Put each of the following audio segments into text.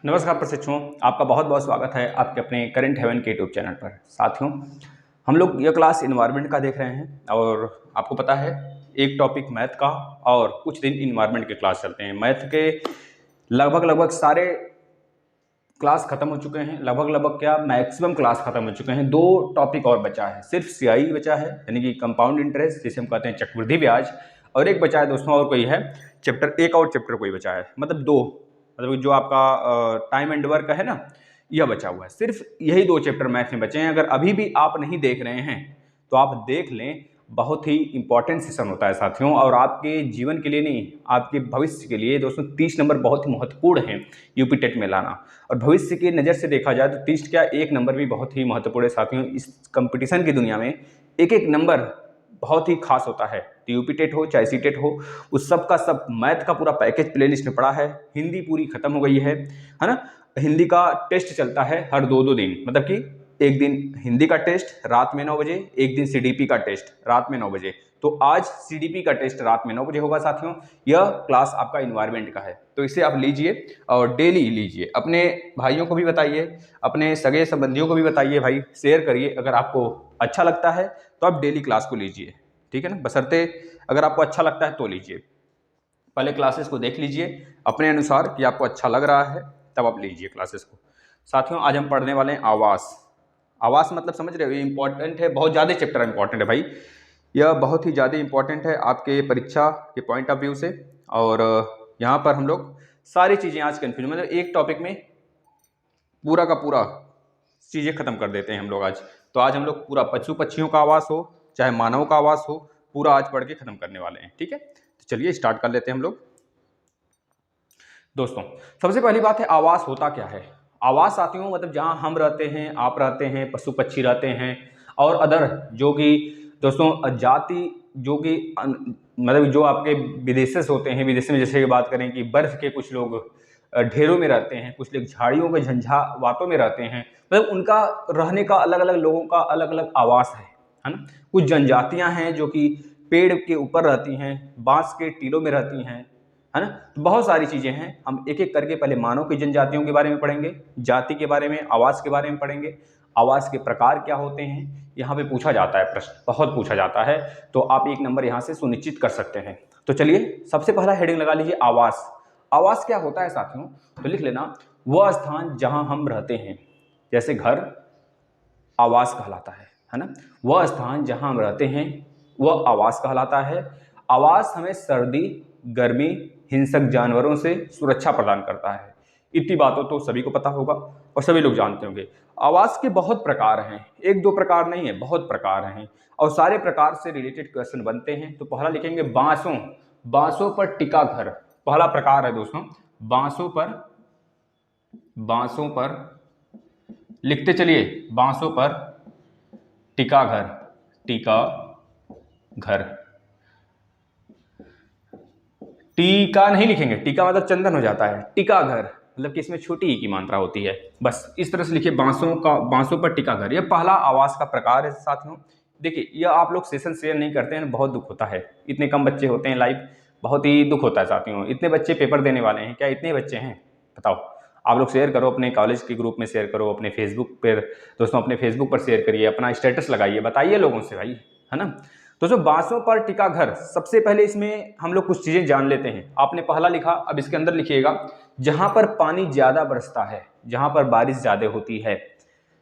नमस्कार प्रशिक्षुओं, आपका बहुत बहुत स्वागत है आपके अपने करंट हेवन के यूट्यूब चैनल पर। साथियों, हम लोग यह क्लास इन्वायरमेंट का देख रहे हैं और आपको पता है एक टॉपिक मैथ का और कुछ दिन इन्वायरमेंट के क्लास चलते हैं। मैथ के लगभग सारे क्लास खत्म हो चुके हैं, लगभग क्या मैक्सिमम क्लास खत्म हो चुके हैं। 2 टॉपिक और बचा है, सिर्फ सीआई बचा है, यानी कि कंपाउंड इंटरेस्ट जिसे हम कहते हैं चक्रवृद्धि ब्याज, और एक बचा है दोस्तों और कोई है चैप्टर, एक और चैप्टर कोई बचा है, मतलब 2, मतलब जो आपका टाइम एंड वर्क है ना, यह बचा हुआ है। सिर्फ यही 2 चैप्टर मैथ में बचे हैं। अगर अभी भी आप नहीं देख रहे हैं तो आप देख लें, बहुत ही इंपॉर्टेंट सेशन होता है साथियों, और आपके जीवन के लिए नहीं, आपके भविष्य के लिए दोस्तों 30 नंबर बहुत ही महत्वपूर्ण है यूपी टेट में लाना। और भविष्य की नज़र से देखा जाए तो 30 क्या 1 नंबर भी बहुत ही महत्वपूर्ण है साथियों। इस कंपटीशन की दुनिया में एक एक नंबर बहुत ही खास होता है। तो यूपी टेट हो चाहे सी टेट हो, उस सब का सब मैथ का पूरा पैकेज प्लेलिस्ट में पड़ा है। हिंदी पूरी खत्म हो गई है ना। हिंदी का टेस्ट चलता है हर 2-2 दिन, मतलब कि एक दिन हिंदी का टेस्ट रात में 9 बजे, एक दिन सीडीपी का टेस्ट रात में 9 बजे। तो आज सीडीपी का टेस्ट रात में 9 बजे होगा साथियों। यह क्लास आपका इन्वायरमेंट का है, तो इसे आप लीजिए और डेली लीजिए। अपने भाइयों को भी बताइए, अपने सगे संबंधियों को भी बताइए, भाई शेयर करिए। अगर आपको अच्छा लगता है तो आप डेली क्लास को लीजिए, ठीक है ना। बशर्ते अगर आपको अच्छा लगता है तो लीजिए, पहले क्लासेस को देख लीजिए अपने अनुसार कि आपको अच्छा लग रहा है, तब आप लीजिए क्लासेस को। साथियों, आज हम पढ़ने वाले हैं आवास। आवास मतलब समझ रहे हो, ये इंपॉर्टेंट है, बहुत ज़्यादा चैप्टर इंपॉर्टेंट है भाई। यह बहुत ही ज़्यादा इंपॉर्टेंट है आपके परीक्षा के पॉइंट ऑफ व्यू से। और यहाँ पर हम लोग सारी चीज़ें आज कन्फ्यूज, मतलब एक टॉपिक में पूरा का पूरा चीज़ें खत्म कर देते हैं हम लोग आज। तो आज हम लोग पूरा पशु पक्षियों का आवास हो चाहे मानव का आवास हो, पूरा आज पढ़ के खत्म करने वाले हैं, ठीक है। तो चलिए स्टार्ट कर लेते हैं हम लोग। दोस्तों, सबसे पहली बात है आवास होता क्या है। आवास साथियों मतलब जहां हम रहते हैं, आप रहते हैं, पशु पक्षी रहते हैं, और अदर जो कि दोस्तों जाति जो कि मतलब जो आपके विदेशेस होते हैं। विदेश में जैसे बात करें कि बर्फ के कुछ लोग ढेरों में रहते हैं, कुछ लोग झाड़ियों के झंझावातों में रहते हैं, मतलब उनका रहने का अलग अलग लोगों का अलग अलग आवास है ना। कुछ जनजातियां हैं जो कि पेड़ के ऊपर रहती हैं, बांस के टीलों में रहती हैं, है ना। तो बहुत सारी चीजें हैं, हम एक एक करके पहले मानव की जनजातियों के बारे में पढ़ेंगे, जाति के बारे में, आवास के बारे में पढ़ेंगे। आवास के प्रकार क्या होते हैं, यहाँ पे पूछा जाता है प्रश्न, बहुत पूछा जाता है, तो आप 1 नंबर यहाँ से सुनिश्चित कर सकते हैं। तो चलिए सबसे पहला हेडिंग लगा लीजिए आवास। आवास क्या होता है साथियों, तो लिख लेना, वह स्थान जहां हम रहते हैं, जैसे घर आवास कहलाता है ना। वह स्थान जहां हम रहते हैं वह आवास कहलाता है। आवास हमें सर्दी, गर्मी, हिंसक जानवरों से सुरक्षा प्रदान करता है। इतनी बातों तो सभी को पता होगा और सभी लोग जानते होंगे। आवास के बहुत प्रकार हैं, 1-2 प्रकार नहीं है, बहुत प्रकार हैं, और सारे प्रकार से रिलेटेड क्वेश्चन बनते हैं। तो पहला लिखेंगे बांसों, बांसों पर टिका घर, पहला प्रकार है दोस्तों। बांसों पर लिखते चलिए, बांसों पर टिका घर, टिका घर। टीका नहीं लिखेंगे, टीका मतलब चंदन हो जाता है, टिका घर मतलब कि इसमें छोटी ई की मात्रा होती है। बस इस तरह से लिखिए, बांसों पर टिका घर। यह पहला आवास का प्रकार है साथियों। देखिए, यह आप लोग सेशन शेयर नहीं करते हैं, बहुत दुख होता है, इतने कम बच्चे होते हैं लाइव, बहुत ही दुख होता है साथियों। इतने बच्चे पेपर देने वाले हैं, क्या इतने बच्चे हैं बताओ। आप लोग शेयर करो, अपने कॉलेज के ग्रुप में शेयर करो, अपने फेसबुक पर दोस्तों, अपने फेसबुक पर शेयर करिए, अपना स्टेटस लगाइए, बताइए लोगों से भाई, है ना। तो जो बांसों पर टिका घर, सबसे पहले इसमें हम लोग कुछ चीजें जान लेते हैं। आपने पहला लिखा, अब इसके अंदर लिखिएगा जहां पर पानी ज्यादा बरसता है, जहां पर बारिश ज्यादा होती है।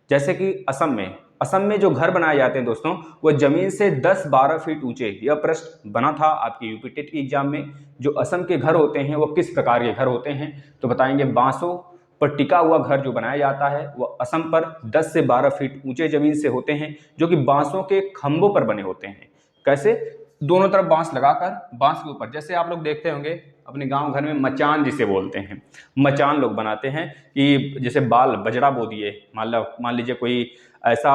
जैसे कि असम में जो घर बनाए जाते हैं दोस्तों, वो जमीन से 10-12 फीट ऊंचे। यह प्रश्न बना था आपके यूपी टेट की एग्जाम में। जो असम के घर होते हैं वो किस प्रकार के घर होते हैं, तो बताएंगे बांसों पर टिका हुआ घर जो बनाया जाता है वो असम पर 10 से 12 फीट ऊंचे जमीन से होते हैं, जो कि बांसों के खंभों पर बने होते हैं। कैसे, दोनों तरफ बांस लगाकर, बांस के ऊपर, जैसे आप लोग देखते होंगे अपने गांव घर में मचान जिसे बोलते हैं, मचान लोग बनाते हैं कि जैसे बाल बजड़ा बो दिए, मान लीजिए कोई ऐसा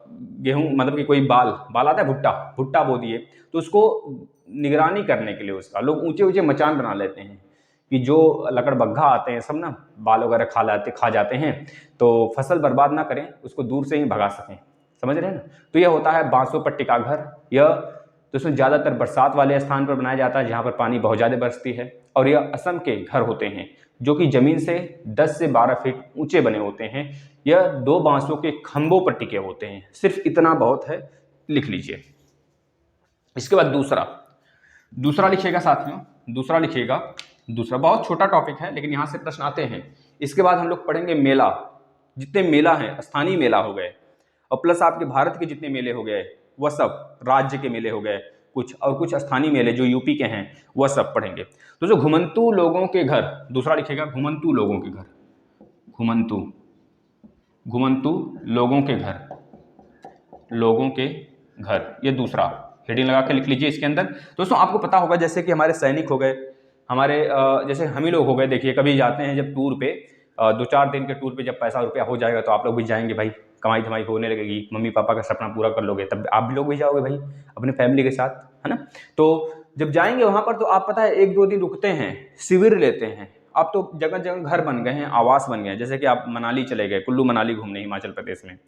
गेहूं, मतलब कि कोई बाल आता है, भुट्टा बो दिए, तो उसको निगरानी करने के लिए उसका लोग ऊंचे ऊंचे मचान बना लेते हैं कि जो लकड़बग्घा आते हैं सब ना, बाल वगैरह खा जाते हैं, तो फसल बर्बाद ना करें, उसको दूर से ही भगा सकें। समझ रहे हैं ना। तो यह होता है बांसों पर टिका घर। यह दोस्तों ज़्यादातर बरसात वाले स्थान पर बनाया जाता है जहाँ पर पानी बहुत ज़्यादा बरसती है। और यह असम के घर होते हैं जो कि जमीन से 10 से 12 फीट ऊंचे बने होते हैं। यह 2 बांसों के खंभों पर टिके होते हैं। सिर्फ इतना बहुत है, लिख लीजिए। इसके बाद दूसरा लिखिएगा साथियों, दूसरा लिखिएगा। दूसरा बहुत छोटा टॉपिक है लेकिन यहाँ से प्रश्न आते हैं। इसके बाद हम लोग पढ़ेंगे मेला। जितने मेला हैं, स्थानीय मेला हो गए और प्लस आपके भारत के जितने मेले हो गए वह सब, राज्य के मेले हो गए कुछ, और कुछ स्थानीय मेले जो यूपी के हैं वह सब पढ़ेंगे। तो जो घुमंतू लोगों के घर, दूसरा लिखेगा घुमंतू लोगों के घर, घुमंतू लोगों के घर, ये दूसरा हेडिंग लगा के लिख लीजिए इसके अंदर। दोस्तों आपको पता होगा जैसे कि हमारे सैनिक हो गए, हमारे जैसे हम ही लोग हो गए, देखिए कभी जाते हैं जब टूर पे, 2-4 दिन के टूर पे जब पैसा रुपया हो जाएगा तो आप लोग भी जाएंगे भाई, कमाई धमाई होने लगेगी, मम्मी पापा का सपना पूरा कर लोगे, तब आप भी लोग भी जाओगे भाई अपने फैमिली के साथ, है ना। तो जब जाएंगे वहाँ पर तो आप पता है 1-2 दिन रुकते हैं, शिविर लेते हैं। अब तो जगह जगह घर बन गए हैं, आवास बन गए हैं। जैसे कि आप मनाली चले गए, कुल्लू मनाली घूमने हिमाचल प्रदेश में,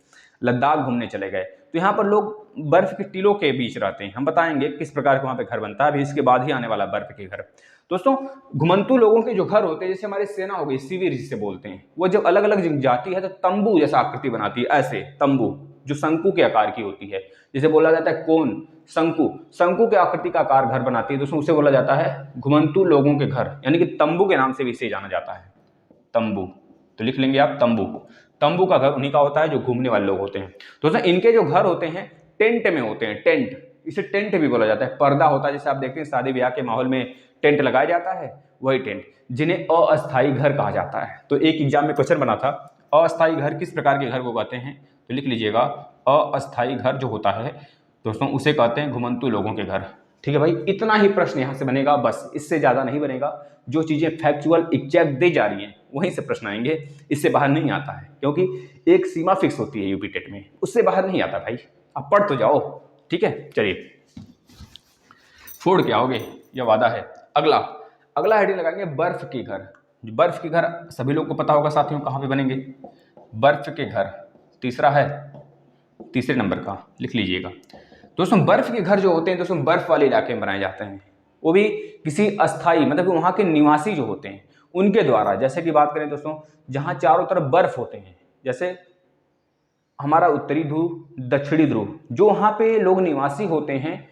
लद्दाख घूमने चले गए, तो यहाँ पर लोग बर्फ के टीलों के बीच रहते हैं। हम बताएंगे किस प्रकार के वहाँ पे घर बनता है, अभी इसके बाद ही आने वाला बर्फ के घर। दोस्तों घुमंतू लोगों के जो घर होते हैं, जैसे हमारी सेना हो गई, शिविर जिसे बोलते हैं, वो जब अलग अलग जाती है तो तंबू जैसा आकृति बनाती है, ऐसे तंबू जो शंकु के आकार की होती है, जिसे बोला जाता है कोन, शंकु के आकृति का आकार घर बनाती है दोस्तों, उसे बोला जाता है घुमंतू लोगों के घर, यानी कि तंबू के नाम से भी इसे जाना जाता है, तंबू। तो लिख लेंगे आप तंबू का घर उन्हीं का होता है जो घूमने वाले लोग होते हैं। दोस्तों इनके जो घर होते हैं टेंट में होते हैं, टेंट, इसे टेंट भी बोला जाता है। पर्दा होता है, जैसे आप देखते हैं शादी ब्याह के माहौल में टेंट लगाया जाता है, वही टेंट, जिन्हें अस्थायी घर कहा जाता है। तो एक एग्जाम में क्वेश्चन बना था, अस्थायी घर किस प्रकार के घर को कहते हैं, तो लिख लीजिएगा अस्थायी घर जो होता है दोस्तों उसे कहते हैं घुमंतू लोगों के घर। ठीक है भाई, इतना ही प्रश्न यहाँ से बनेगा, बस इससे ज़्यादा नहीं बनेगा। जो चीज़ें फैक्चुअल एग्जैक्ट दी जा रही हैं वहीं से प्रश्न आएंगे, इससे बाहर नहीं आता है, क्योंकि एक सीमा फिक्स होती है यूपी टेट में, उससे बाहर नहीं आता भाई। आप पढ़ तो जाओ, ठीक है। चलिए फोड़ के आओगे, यह वादा है। अगला हेडिंग लगाएंगे बर्फ के घर। बर्फ के घर सभी लोग को पता होगा साथियों, कहाँ पे बनेंगे, बर्फ के घर। तीसरा है, तीसरे नंबर का लिख लीजिएगा। दोस्तों बर्फ के घर जो होते हैं दोस्तों बर्फ वाले इलाके में बनाए जाते हैं, वो भी किसी अस्थाई, मतलब वहाँ के निवासी जो होते हैं उनके द्वारा। जैसे कि बात करें दोस्तों, जहाँ चारों तरफ बर्फ होते हैं, जैसे हमारा उत्तरी ध्रुव, दक्षिणी ध्रुव, जो वहाँ पे लोग निवासी होते हैं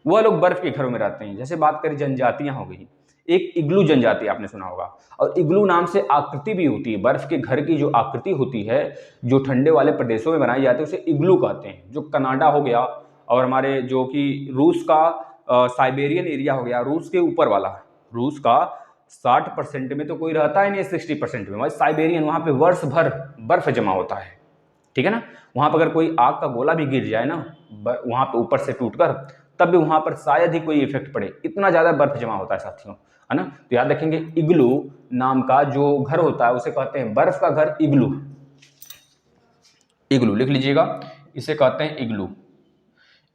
वह लोग बर्फ के घरों में रहते हैं। जैसे बात करें जनजातियाँ हो गई, एक इग्लू जनजाति आपने सुना होगा, और इग्लू नाम से आकृति भी होती है। बर्फ के घर की जो आकृति होती है जो ठंडे वाले प्रदेशों में बनाई जाती है उसे इग्लू कहते हैं। जो कनाडा हो गया और हमारे जो कि रूस का साइबेरियन एरिया हो गया, रूस के ऊपर वाला, रूस का 60% में तो कोई रहता ही नहीं, 60% में साइबेरियन, वहाँ पे वर्ष भर बर्फ जमा होता है, ठीक है ना। वहाँ पर अगर कोई आग का गोला भी गिर जाए ना वहाँ पे ऊपर से टूटकर, तब भी वहाँ पर शायद ही कोई इफेक्ट पड़े, इतना ज़्यादा बर्फ जमा होता है साथियों, है ना। तो याद रखेंगे इग्लू नाम का जो घर होता है उसे कहते हैं बर्फ का घर, इग्लू। इग्लू लिख लीजिएगा, इसे कहते हैं इग्लू।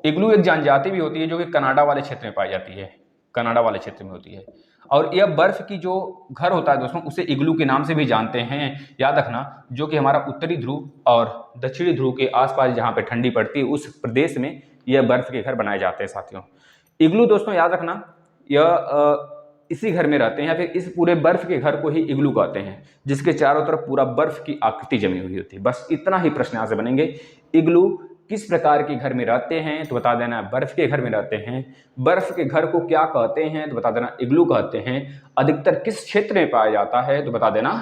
इग्लू एक जनजाति भी होती है जो कि कनाडा वाले क्षेत्र में पाई जाती है, कनाडा वाले क्षेत्र में होती है। और यह बर्फ की जो घर होता है दोस्तों उसे इग्लू के नाम से भी जानते हैं, याद रखना। जो कि हमारा उत्तरी ध्रुव और दक्षिणी ध्रुव के आसपास जहाँ पे ठंडी पड़ती है उस प्रदेश में यह बर्फ के घर बनाए जाते हैं साथियों। इग्लू दोस्तों याद रखना, यह इसी घर में रहते हैं, या फिर इस पूरे बर्फ के घर को ही इग्लू कहते हैं, जिसके चारों तरफ पूरा बर्फ की आकृति जमी हुई होती है। बस इतना ही प्रश्न यहाँ से बनेंगे। इग्लू किस प्रकार के घर में रहते हैं तो बता देना बर्फ के घर में रहते हैं। बर्फ के घर को क्या कहते हैं तो बता देना इग्लू कहते हैं। अधिकतर किस क्षेत्र में पाया जाता है तो बता देना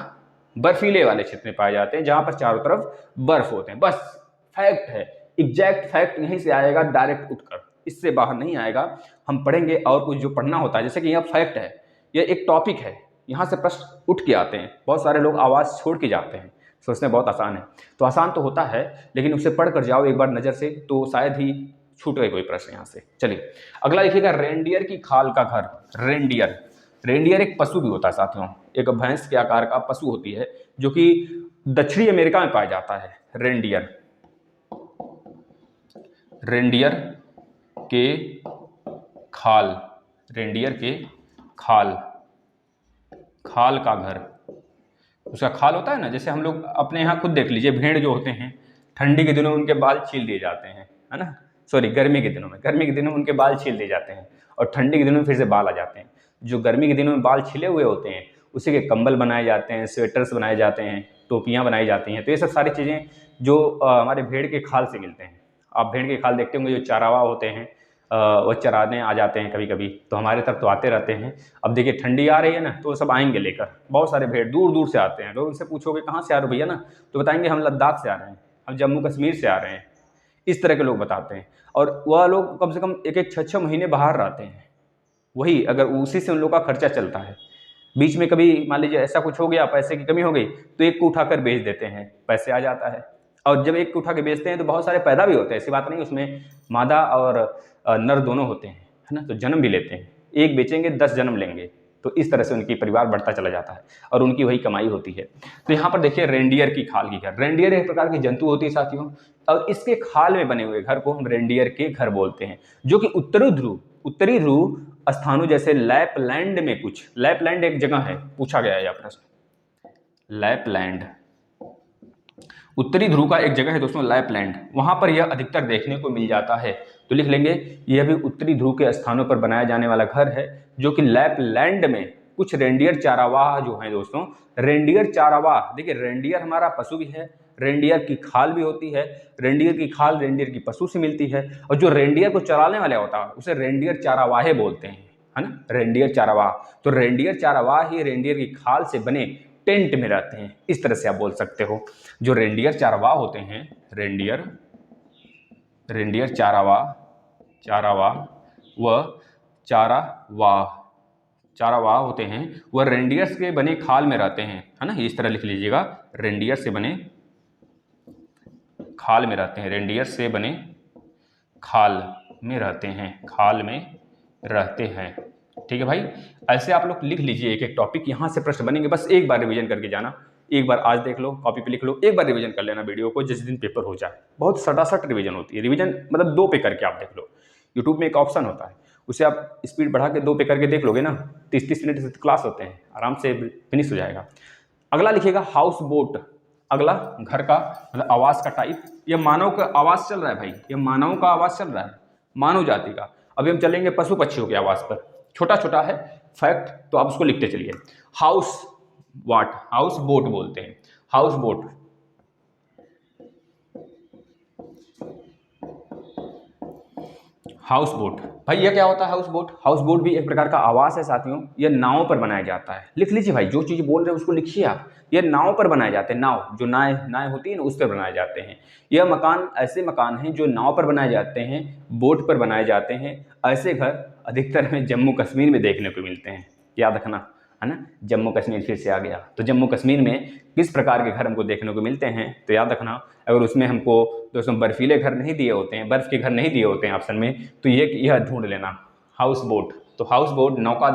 बर्फीले वाले क्षेत्र में पाए जाते हैं, जहां पर चारों तरफ बर्फ होते हैं। बस फैक्ट है, एग्जैक्ट फैक्ट यहीं से आएगा, डायरेक्ट उत्तर, इससे बाहर नहीं आएगा। हम पढ़ेंगे और कुछ जो पढ़ना होता है, जैसे कि यह फैक्ट है, यह एक टॉपिक है, यहाँ से प्रश्न उठ के आते हैं। बहुत सारे लोग आवाज़ छोड़ के जाते हैं, सोचते हैं बहुत आसान है, तो आसान तो होता है लेकिन उसे पढ़ कर जाओ एक बार नज़र से तो शायद ही छूट गए कोई प्रश्न यहाँ से। चलिए अगला लिखिएगा रेंडियर की खाल का घर। रेंडियर, रेंडियर एक पशु भी होता है साथियों, एक भैंस के आकार का पशु होती है जो कि दक्षिणी अमेरिका में पाया जाता है। रेंडियर, रेंडियर के खाल, रेंडियर के खाल, खाल का घर। उसका खाल होता है ना, जैसे हम लोग अपने यहाँ खुद देख लीजिए, भेड़ जो होते हैं ठंडी के दिनों में उनके बाल छील दिए जाते हैं, है ना, सॉरी गर्मी के दिनों में, गर्मी के दिनों में उनके बाल छील दिए जाते हैं और ठंडी के दिनों में फिर से बाल आ जाते हैं। जो गर्मी के दिनों में बाल छिले हुए होते हैं उसी के कंबल बनाए जाते हैं, स्वेटर्स बनाए जाते हैं, टोपियाँ बनाई जाती हैं। तो ये सब सारी चीज़ें जो हमारे भेड़ के खाल से मिलते हैं। आप भेड़ के खाल देखते होंगे, जो चारावा होते हैं वो चराने आ जाते हैं कभी कभी, तो हमारे तरफ तो आते रहते हैं। अब देखिए ठंडी आ रही है ना, तो वो सब आएंगे लेकर, बहुत सारे भेड़ दूर दूर से आते हैं। तो उनसे पूछोगे कहाँ से आ रहे हो भैया ना, तो बताएंगे हम लद्दाख से आ रहे हैं, हम जम्मू कश्मीर से आ रहे हैं। इस तरह के लोग बताते हैं। और वह लोग कम से कम 1-1, 6-6 महीने बाहर रहते हैं। वही अगर उसी से उन लोग का खर्चा चलता है। बीच में कभी मान लीजिए ऐसा कुछ हो गया, पैसे की कमी हो गई, तो एक को उठाकर बेच देते हैं, पैसे आ जाता है। और जब एक को उठा के बेचते हैं तो बहुत सारे पैदा भी होते हैं, ऐसी बात नहीं, उसमें मादा और नर दोनों होते हैं, है ना, तो जन्म भी लेते हैं। एक बेचेंगे 10 जन्म लेंगे, तो इस तरह से उनकी परिवार बढ़ता चला जाता है और उनकी वही कमाई होती है। तो यहाँ पर देखिए रेंडियर की खाल की घर, रेंडियर एक प्रकार की जंतु होती है साथियों, और इसके खाल में बने हुए घर को हम रेंडियर के घर बोलते हैं, जो कि उत्तरी ध्रुव स्थानों जैसे लैपलैंड में, कुछ लैपलैंड एक जगह है, पूछा गया है यह प्रश्न, लैपलैंड उत्तरी ध्रुव का एक जगह है दोस्तों लैपलैंड, वहां पर यह अधिकतर देखने को मिल जाता है। तो लिख लेंगे यह भी उत्तरी ध्रुव के स्थानों पर बनाया जाने वाला घर है, जो कि लैपलैंड में कुछ रेंडियर चारावाह जो हैं दोस्तों, रेंडियर चारावाह, देखिए रेंडियर हमारा पशु भी है, रेंडियर की खाल भी होती है, रेंडियर की खाल रेंडियर की पशु से मिलती है, और जो रेंडियर को चराने वाले होता है उसे रेंडियर चारावाहे बोलते हैं, है ना, रेंडियर चारावाह। तो रेंडियर चारावाह ही रेंडियर की खाल से बने टेंट में रहते हैं, इस तरह से आप बोल सकते हो। जो रेंडियर चारावाह होते हैं, रेंडियर चारावाह व चारावाह होते हैं, वह रेंडियर्स के बने खाल में रहते हैं, है ना, इस तरह लिख लीजिएगा, रेंडियर से बने खाल में रहते हैं, रेंडियर से बने खाल में रहते हैं। ठीक है भाई, ऐसे आप लोग लिख लीजिए एक एक टॉपिक, यहाँ से प्रश्न बनेंगे, बस एक बार रिवीजन करके जाना, एक बार आज देख लो, कॉपी पे लिख लो, एक बार रिवीजन कर लेना वीडियो को, जिस दिन पेपर हो जाए। बहुत सटासट रिवीजन होती है, रिवीजन मतलब 2 पे करके आप देख लो। यूट्यूब में एक ऑप्शन होता है, उसे आप स्पीड बढ़ा के 2 पे करके देख लोगे ना, 30-30 मिनट से क्लास होते हैं, आराम से फिनिश हो जाएगा। अगला लिखिएगा हाउस बोट, अगला घर का मतलब आवास का टाइप, यह मानव का आवास चल रहा है भाई, यह मानव का आवास चल रहा है, मानव जाति का। अभी हम चलेंगे पशु पक्षियों के आवास पर, छोटा छोटा है फैक्ट, तो आप उसको लिखते चलिए। हाउस बोट बोलते हैं, हाउस बोट भाई, ये क्या होता है हाउस बोट भी एक प्रकार का आवास है साथियों, यह नाव पर बनाया जाता है। लिख लीजिए भाई, जो चीज बोल रहे हैं उसको लिखिए आप, ये नाव पर बनाए जाते हैं, नाव जो नाव होती है ना, उस पर बनाए जाते हैं। यह मकान ऐसे मकान हैं जो नाव पर बनाए जाते हैं, बोट पर बनाए जाते हैं। ऐसे घर अधिकतर हमें जम्मू कश्मीर में देखने को मिलते हैं, याद रखना, है ना, जम्मू कश्मीर फिर से आ गया। तो जम्मू कश्मीर में किस प्रकार के घर हमको देखने को मिलते हैं, तो याद रखना, अगर उसमें हमको दोस्तों बर्फीले घर नहीं दिए होते हैं, बर्फ के घर नहीं दिए होते हैं ऑप्शन में, तो यह ढूंढ लेना, हाउस बोट। तो हाउस बोट, नौका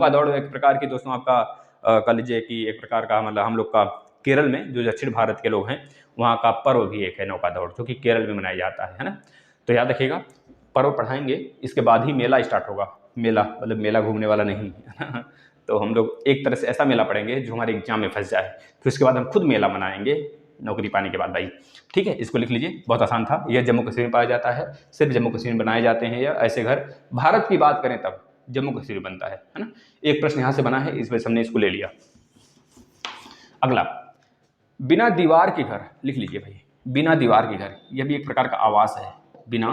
दौड़ एक प्रकार की दोस्तों आपका कह लीजिए कि एक प्रकार का मतलब हम लोग का केरल में, जो दक्षिण भारत के लोग हैं वहाँ का पर्व भी एक है नौका दौड़, जो कि केरल में मनाया जाता है ना। तो याद रखिएगा, पर्व पढ़ाएंगे, इसके बाद ही मेला स्टार्ट होगा। मेला मतलब मेला घूमने वाला नहीं तो हम लोग एक तरह से ऐसा मेला पढ़ेंगे जो हमारे एग्जाम में फंस जाए, फिर उसके बाद हम खुद मेला मनाएंगे नौकरी पाने के बाद भाई। ठीक है, इसको लिख लीजिए, बहुत आसान था। यह जम्मू कश्मीर में पाया जाता है, सिर्फ जम्मू कश्मीर में बनाए जाते हैं, या ऐसे घर भारत की बात करें तब जम्मू कश्मीर बनता है ना। एक प्रश्न यहाँ से बना है, इस वजह से हमने इसको ले लिया। अगला, बिना दीवार के घर, लिख लीजिए भाई, बिना दीवार के घर, यह भी एक प्रकार का आवास है। बिना,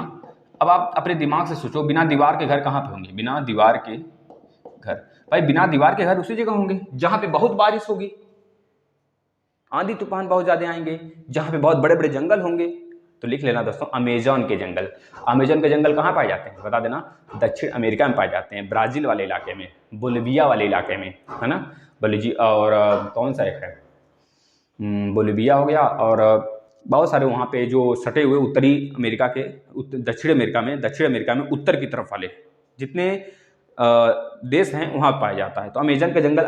अब आप अपने दिमाग से सोचो, बिना दीवार के घर कहाँ पे होंगे? बिना दीवार के घर भाई, बिना दीवार के घर उसी जगह होंगे जहां पे बहुत बारिश होगी, आंधी तूफान बहुत ज्यादा आएंगे, जहां पे बहुत बड़े बड़े जंगल होंगे। तो लिख लेना दोस्तों, अमेजन के जंगल। अमेजन के जंगल कहाँ पाए जाते हैं बता देना, दक्षिण अमेरिका में पाए जाते हैं, ब्राजील वाले इलाके में, बोलिविया वाले इलाके में, है ना, और कौन सा एक है, बोलिविया हो गया, और बहुत सारे वहाँ पे जो सटे हुए उत्तरी अमेरिका के, दक्षिण अमेरिका में उत्तर की तरफ वाले जितने देश हैं वहाँ पाया जाता है। तो अमेजन का जंगल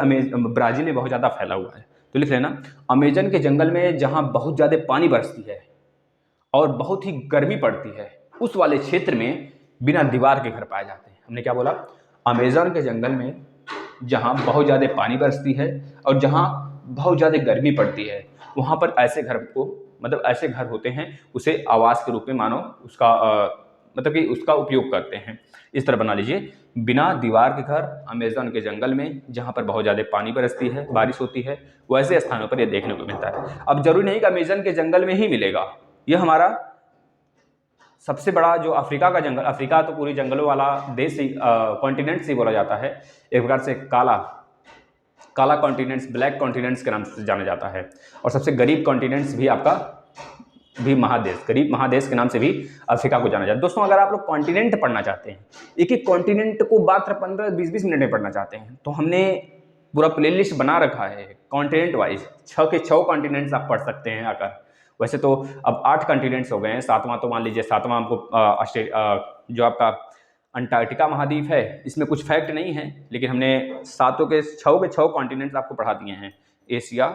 ब्राजील में बहुत ज़्यादा फैला हुआ है। तो लिख लेना, अमेजन के जंगल में जहाँ बहुत ज़्यादा पानी बरसती है और बहुत ही गर्मी पड़ती है, उस वाले क्षेत्र में बिना दीवार के घर पाए जाते हैं। हमने क्या बोला, अमेजन के जंगल में जहाँ बहुत ज़्यादा पानी बरसती है और जहाँ बहुत ज़्यादा गर्मी पड़ती है, वहाँ पर ऐसे घर को, मतलब ऐसे घर होते हैं, उसे आवास के रूप में मानो उसका मतलब कि उसका उपयोग करते हैं। इस तरह बना लीजिए, बिना दीवार के घर अमेज़न के जंगल में, जहाँ पर बहुत ज़्यादा पानी बरसती है, बारिश होती है, वैसे स्थानों पर ये देखने को मिलता है। अब जरूरी नहीं कि अमेज़न के जंगल में ही मिलेगा, यह हमारा सबसे बड़ा जो अफ्रीका का जंगल, अफ्रीका तो पूरी जंगलों वाला देश ही, कॉन्टिनेंट से बोला जाता है, एक प्रकार से काला कॉन्टिनेंट्स, ब्लैक कॉन्टिनेंट्स के नाम से जाना जाता है। और सबसे गरीब कॉन्टिनेंट्स भी आपका भी महादेश, गरीब महादेश के नाम से भी अफ्रीका को जाना जाता है। दोस्तों अगर आप लोग कॉन्टिनेंट पढ़ना चाहते हैं, एक एक कॉन्टिनेंट को मात्र 15-20 मिनट में पढ़ना चाहते हैं, तो हमने पूरा प्लेलिस्ट बना रखा है कॉन्टिनेंट वाइज, 6 के 6 कॉन्टिनेंट्स आप पढ़ सकते हैं आकर। वैसे तो अब 8 कॉन्टिनेंट्स हो गए हैं, 7वां तो मान लीजिए, 7वां हमको जो आपका अंटार्कटिका महाद्वीप है, इसमें कुछ फैक्ट नहीं है, लेकिन हमने 7 के 6 कॉन्टिनेंट्स आपको पढ़ा दिए हैं। एशिया,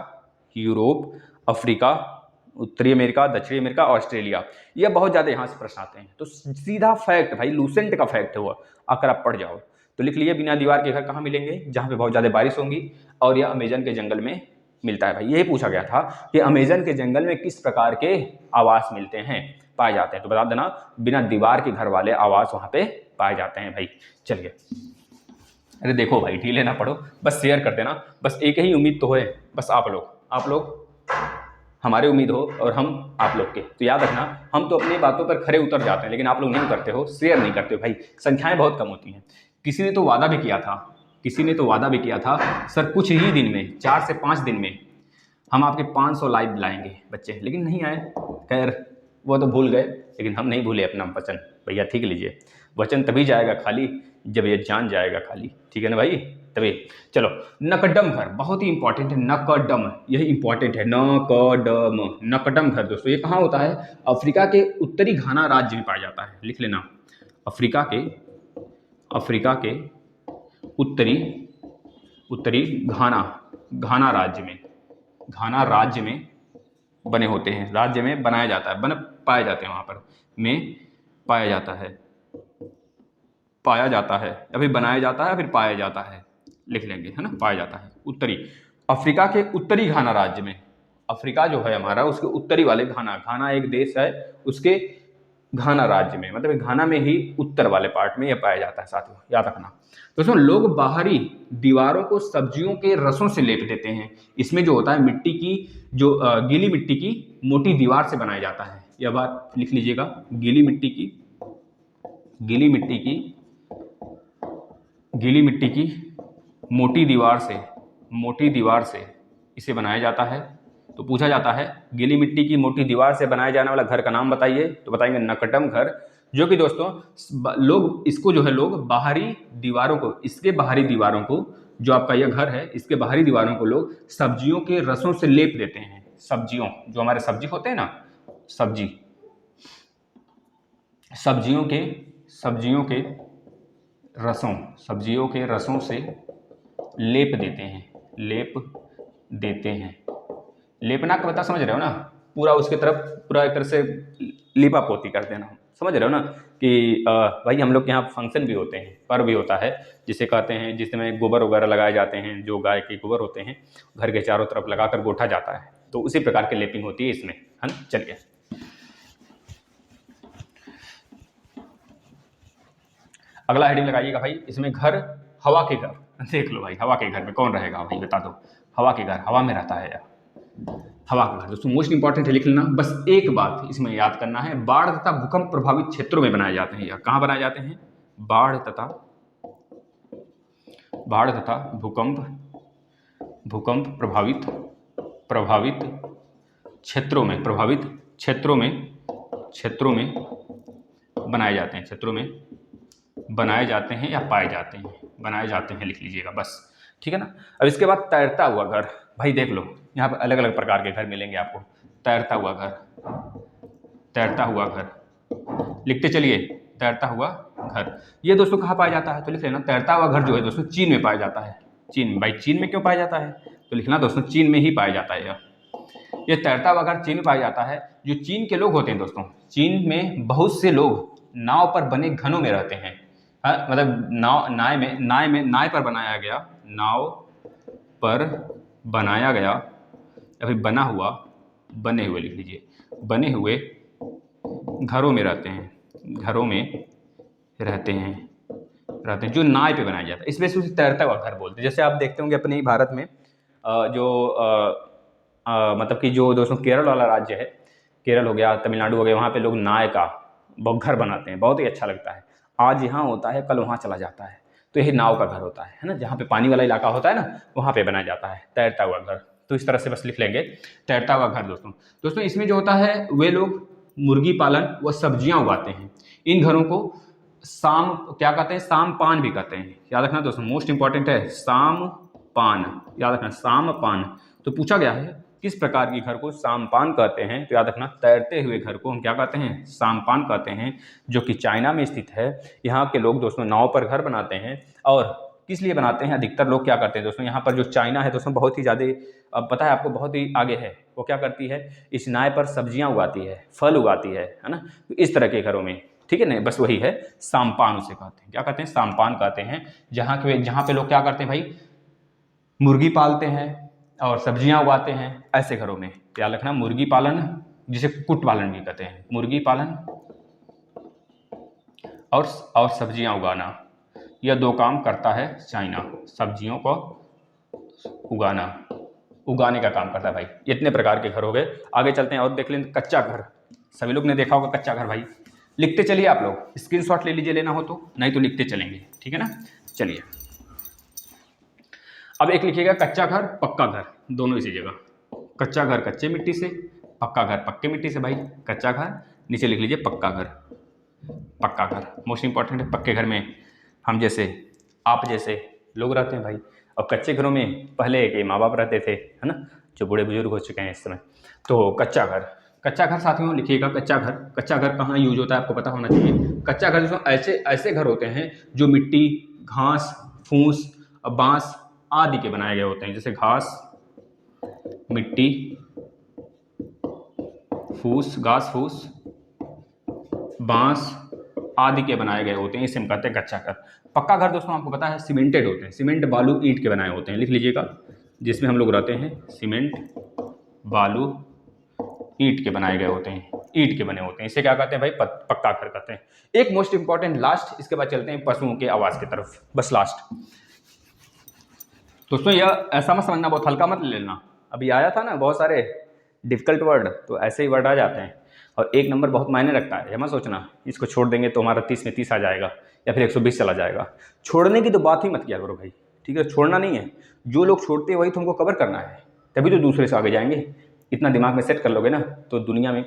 यूरोप, अफ्रीका, उत्तरी अमेरिका, दक्षिणी अमेरिका, ऑस्ट्रेलिया, ये बहुत ज़्यादा यहाँ से प्रश्न आते हैं। तो सीधा फैक्ट भाई, लूसेंट का फैक्ट है वो, आकर आप पढ़ जाओ। तो लिख लिए, बिना दीवार के घर कहाँ मिलेंगे, जहाँ पे बहुत ज़्यादा बारिश होंगी, और यह अमेज़न के जंगल में मिलता है। भाई यही पूछा गया था कि अमेज़न के जंगल में किस प्रकार के आवास मिलते हैं, पाए जाते हैं, तो बता देना बिना दीवार के घर वाले आवास वहाँ पे पाए जाते हैं। भाई चलिए, अरे देखो भाई, ढीले ना पढ़ो, बस शेयर कर देना, बस एक ही उम्मीद तो है, बस आप लोग हमारे उम्मीद हो और हम आप लोग के। तो याद रखना, हम तो अपनी बातों पर खरे उतर जाते हैं, लेकिन आप लोग नहीं करते हो, शेयर नहीं करते हो भाई, संख्याएं बहुत कम होती हैं। किसी ने तो वादा भी किया था, सर कुछ ही दिन में, 4 से 5 दिन में हम आपके 500 लाइव लाएंगे बच्चे, लेकिन नहीं आए। खैर वो तो भूल गए, लेकिन हम नहीं भूले अपना वचन। भैया ठीक लीजिए, वचन तभी जाएगा खाली जब ये जान जाएगा खाली, ठीक है ना भाई, तभी। चलो, नकदम घर बहुत ही इंपॉर्टेंट है, नकदम, यही इंपॉर्टेंट है, नकदम घर दोस्तों, ये कहाँ होता है, अफ्रीका के उत्तरी घाना राज्य में पाया जाता है, लिख लेना, अफ्रीका के उत्तरी घाना राज्य में बने होते हैं, राज्य में बनाया जाता है, पाए जाते हैं, वहाँ पर में पाया जाता है, अभी बनाया जाता है, फिर पाया जाता है, लिख लेंगे, है ना, पाया जाता है। अफ्रीका के उत्तरी घाना राज्य में, अफ्रीका जो है हमारा, उसके उत्तरी वाले घाना एक देश है, उसके घाना राज्य में, मतलब घाना में ही उत्तर वाले पार्ट में यह पाया जाता है। साथियों याद रखना दोस्तों, लोग बाहरी दीवारों को सब्जियों के रसों से लेप देते हैं। इसमें जो होता है, मिट्टी की जो गीली मिट्टी की मोटी दीवार से बनाया जाता है, यह बात लिख लीजिएगा, गीली मिट्टी की मोटी दीवार से इसे बनाया जाता है। तो पूछा जाता है, गीली मिट्टी की मोटी दीवार से बनाए जाने वाला घर का नाम बताइए, तो बताएंगे नकदम घर, जो कि दोस्तों लोग इसको जो है, लोग बाहरी दीवारों को, इसके बाहरी दीवारों को, जो आपका यह घर है, इसके बाहरी दीवारों को लोग सब्जियों के रसों से लेप देते हैं। सब्जियों, जो हमारे सब्जी होते हैं ना, सब्जियों के रसों से लेप देते हैं। लेपना का पता समझ रहे हो ना, पूरा उसके तरफ पूरा एक तरह से लिपा पोती कर देना, समझ रहे हो ना, कि भाई हम लोग के यहाँ फंक्शन भी होते हैं, पर्व भी होता है, जिसे कहते हैं, जिसमें गोबर वगैरह लगाए जाते हैं, जो गाय के गोबर होते हैं, घर के चारों तरफ लगाकर गोठा जाता है, तो उसी प्रकार की लेपिंग होती है इसमें, है ना। चलिए, अगला हेडिंग लगाइएगा भाई, इसमें घर, हवा के घर, देख लो भाई, हवा के घर में कौन रहेगा भाई, बता दो। हवा के घर, हवा में रहता है यार, हवा का घर दोस्तों मोस्ट इंपॉर्टेंट है, लिख लेना। बस एक बात इसमें याद करना है, बाढ़ तथा भूकंप प्रभावित क्षेत्रों में बनाए जाते हैं। या कहाँ बनाए जाते हैं, बाढ़ तथा भूकंप प्रभावित क्षेत्रों में बनाए जाते हैं, या पाए जाते हैं, लिख लीजिएगा बस, ठीक है ना। अब इसके बाद तैरता हुआ घर, भाई देख लो, यहाँ पर अलग अलग प्रकार के घर मिलेंगे आपको। तैरता हुआ घर लिखते चलिए, तैरता हुआ घर, ये दोस्तों कहाँ पाया जाता है, तो लिख लेना, तैरता हुआ घर जो है दोस्तों चीन में पाया जाता है। चीन, भाई चीन में क्यों पाया जाता है, तो लिखना दोस्तों, चीन में ही पाया जाता है। ये तैरता हुआ घर चीन में पाया जाता है। जो चीन के लोग होते हैं दोस्तों, चीन में बहुत से लोग नाव पर बने घरों में रहते हैं, मतलब नाव पर बनाया गया या फिर बने हुए लिख लीजिए, बने हुए घरों में रहते हैं, घरों में रहते हैं जो नाव पे बनाया जाता है, इस वजह से उसे तैरता हुआ घर बोलते हैं। जैसे आप देखते होंगे अपने भारत में मतलब कि जो दोस्तों केरल वाला राज्य है, केरल हो गया, तमिलनाडु हो गया, वहाँ पे लोग नाव का घर बनाते हैं, बहुत ही अच्छा लगता है। आज यहाँ होता है, कल वहाँ चला जाता है, तो यही नाव का घर होता है ना, जहाँ पे पानी वाला इलाका होता है ना, वहाँ पे बनाया जाता है तैरता हुआ घर। तो इस तरह से बस लिख लेंगे तैरता हुआ घर। दोस्तों इसमें जो होता है, वे लोग मुर्गी पालन व सब्जियां उगाते हैं। इन घरों को साम क्या कहते हैं, सामपान भी कहते हैं। याद रखना दोस्तों, मोस्ट इंपॉर्टेंट है सामपान, याद रखना सामपान। तो पूछा गया है किस प्रकार के घर को सामपान कहते हैं, तो याद रखना तैरते हुए घर को हम क्या कहते हैं, सामपान कहते हैं, जो कि चाइना में स्थित है। यहाँ के लोग दोस्तों नाव पर घर बनाते हैं, और किस लिए बनाते हैं, अधिकतर लोग क्या करते हैं दोस्तों, यहाँ पर जो चाइना है दोस्तों बहुत ही ज़्यादा, अब पता है आपको, बहुत ही आगे है। वो क्या करती है, इस नाव पर सब्जियां उगाती है, फल उगाती है ना। तो इस तरह के घरों में, ठीक है ना, बस वही है सामपान उसे कहते हैं। क्या कहते हैं, सामपान कहते हैं। जहाँ पे लोग क्या करते हैं भाई, मुर्गी पालते हैं और सब्जियां उगाते हैं, ऐसे घरों में याद रखना। मुर्गी पालन, जिसे कुक्कुट पालन भी कहते हैं, मुर्गी पालन और सब्जियां उगाना, यह दो काम करता है चाइना। सब्जियों को उगाने का काम करता है भाई। इतने प्रकार के घर हो गए। आगे चलते हैं और देख लें कच्चा घर। सभी लोग ने देखा होगा कच्चा घर भाई। लिखते चलिए, आप लोग स्क्रीनशॉट ले लीजिए, लेना हो तो, नहीं तो लिखते चलेंगे, ठीक है ना। चलिए अब एक लिखिएगा कच्चा घर पक्का घर, दोनों इसी जगह। कच्चा घर कच्चे मिट्टी से, पक्का घर पक्के मिट्टी से भाई। कच्चा घर, नीचे लिख लीजिए पक्का घर। पक्का घर मोस्ट इंपॉर्टेंट है। पक्के घर में हम जैसे, आप जैसे लोग रहते हैं भाई, और कच्चे घरों में पहले के माँ बाप रहते थे, है ना, जो बूढ़े बुजुर्ग हो चुके हैं इस समय। तो कच्चा घर, कच्चा घर साथियों लिखिएगा कच्चा घर। कच्चा घर कहाँ यूज होता है आपको पता होना चाहिए। कच्चा घर दोस्तों ऐसे घर होते हैं जो मिट्टी, घास, फूस और बांस आदि के बनाए गए होते हैं। जैसे घास, मिट्टी, घास फूस, बांस आदि के बनाए गए होते हैं, इसे हम कहते हैं कच्चा घर। पक्का घर दोस्तों आपको पता है सीमेंटेड होते हैं, सीमेंट बालू ईंट के बनाए होते हैं, लिख लीजिएगा। जिसमें हम लोग रहते हैं, सीमेंट बालू ईंट के बनाए गए होते हैं, ईंट के बने होते हैं, इसे क्या कहते हैं भाई, पक्का घर कहते हैं। एक मोस्ट इंपॉर्टेंट लास्ट, इसके बाद चलते हैं पशुओं के आवास की तरफ, बस लास्ट। दोस्तों यह ऐसा मत समझना, बहुत हल्का मत लेना। अभी आया था ना बहुत सारे डिफिकल्ट वर्ड, तो ऐसे ही वर्ड आ जाते हैं, और एक नंबर बहुत मायने रखता है। यह मत सोचना इसको छोड़ देंगे तो हमारा 30 में 30 आ जाएगा या फिर 120 चला जाएगा। छोड़ने की तो बात ही मत किया करो भाई, ठीक है। छोड़ना नहीं है, जो लोग छोड़ते हैं वही तुमको कवर करना है, तभी तो दूसरे से आगे जाएंगे। इतना दिमाग में सेट कर लोगे ना, तो दुनिया में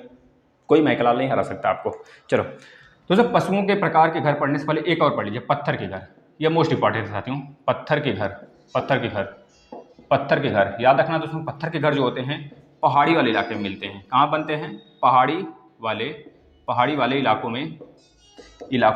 कोई मैकलाल नहीं हरा सकता आपको। चलो दोस्तों, पशुओं के प्रकार के घर पढ़ने से पहले एक और पढ़ लीजिए, पत्थर के घर। यह मोस्ट इंपॉर्टेंट है साथियों, पत्थर के घर। पत्थर के घर, पत्थर के घर याद रखना दोस्तों। पत्थर के घर जो होते हैं पहाड़ी वाले इलाके में मिलते हैं। कहाँ बनते हैं, पहाड़ी वाले इलाकों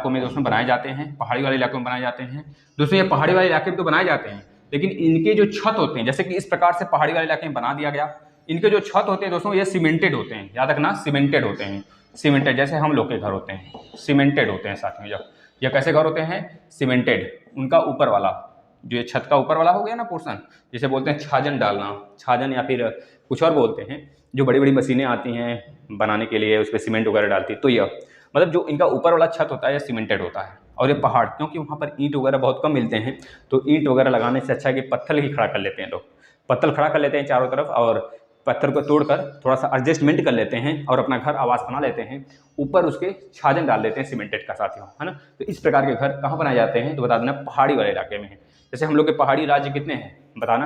में दोस्तों बनाए जाते हैं। पहाड़ी वाले इलाकों में बनाए जाते हैं दोस्तों। ये पहाड़ी वाले इलाके में तो बनाए जाते हैं, लेकिन इनके जो छत होते हैं, जैसे कि इस प्रकार से पहाड़ी वाले इलाके में बना दिया गया, इनके जो छत होते हैं दोस्तों ये सीमेंटेड होते हैं। याद रखना सीमेंटेड होते हैं, सीमेंटेड, जैसे हम लोग के घर होते हैं सीमेंटेड होते हैं साथ में। जब यह कैसे घर होते हैं, सीमेंटेड। उनका ऊपर वाला जो ये छत का ऊपर वाला हो गया ना पोर्शन, जिसे बोलते हैं छाजन डालना, छाजन या फिर कुछ और बोलते हैं, जो बड़ी बड़ी मशीनें आती हैं बनाने के लिए, उस पर सीमेंट वगैरह डालती है। तो यह मतलब जो इनका ऊपर वाला छत होता है यह सीमेंटेड होता है। और ये पहाड़, क्योंकि वहाँ पर ईंट वगैरह बहुत कम मिलते हैं, तो ईंट वगैरह लगाने से अच्छा है कि पत्थर ही खड़ा कर लेते हैं लोग। पत्थर खड़ा कर लेते हैं चारों तरफ, और पत्थर को तोड़कर थोड़ा सा एडजस्टमेंट कर लेते हैं और अपना घर आवास बना लेते हैं। ऊपर उसके छाजन डाल देते हैं सीमेंटेड का साथियों, है ना। तो इस प्रकार के घर कहाँ बनाए जाते हैं, तो बता देना पहाड़ी वाले इलाके में है। जैसे हम लोग के पहाड़ी राज्य कितने हैं बताना